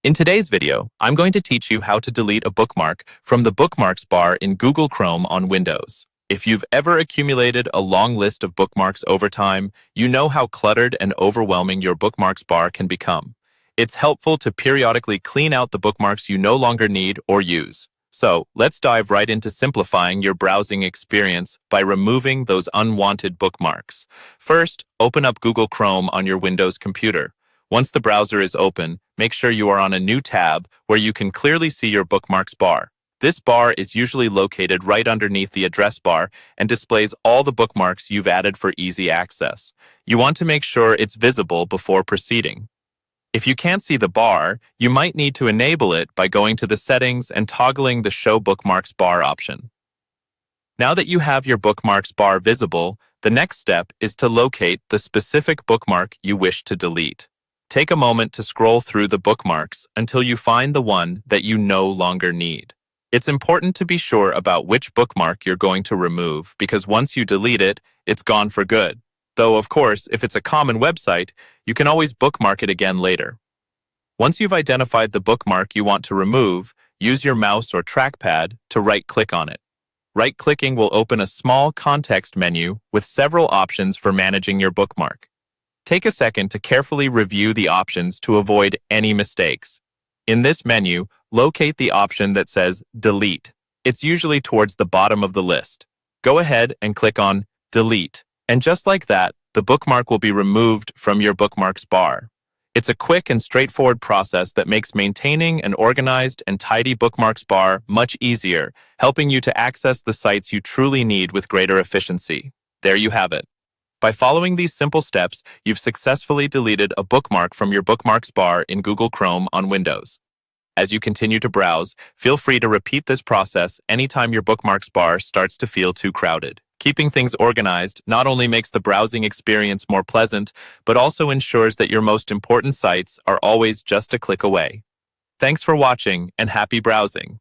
In today's video, I'm going to teach you how to delete a bookmark from the Bookmarks bar in Google Chrome on Windows. If you've ever accumulated a long list of bookmarks over time, you know how cluttered and overwhelming your Bookmarks bar can become. It's helpful to periodically clean out the bookmarks you no longer need or use. So, let's dive right into simplifying your browsing experience by removing those unwanted bookmarks. First, open up Google Chrome on your Windows computer. Once the browser is open, make sure you are on a new tab where you can clearly see your bookmarks bar. This bar is usually located right underneath the address bar and displays all the bookmarks you've added for easy access. You want to make sure it's visible before proceeding. If you can't see the bar, you might need to enable it by going to the settings and toggling the Show Bookmarks bar option. Now that you have your bookmarks bar visible, the next step is to locate the specific bookmark you wish to delete. Take a moment to scroll through the bookmarks until you find the one that you no longer need. It's important to be sure about which bookmark you're going to remove because once you delete it, it's gone for good. Though, of course, if it's a common website, you can always bookmark it again later. Once you've identified the bookmark you want to remove, use your mouse or trackpad to right-click on it. Right-clicking will open a small context menu with several options for managing your bookmark. Take a second to carefully review the options to avoid any mistakes. In this menu, locate the option that says Delete. It's usually towards the bottom of the list. Go ahead and click on Delete, and just like that, the bookmark will be removed from your bookmarks bar. It's a quick and straightforward process that makes maintaining an organized and tidy bookmarks bar much easier, helping you to access the sites you truly need with greater efficiency. There you have it. By following these simple steps, you've successfully deleted a bookmark from your bookmarks bar in Google Chrome on Windows. As you continue to browse, feel free to repeat this process anytime your bookmarks bar starts to feel too crowded. Keeping things organized not only makes the browsing experience more pleasant, but also ensures that your most important sites are always just a click away. Thanks for watching and happy browsing.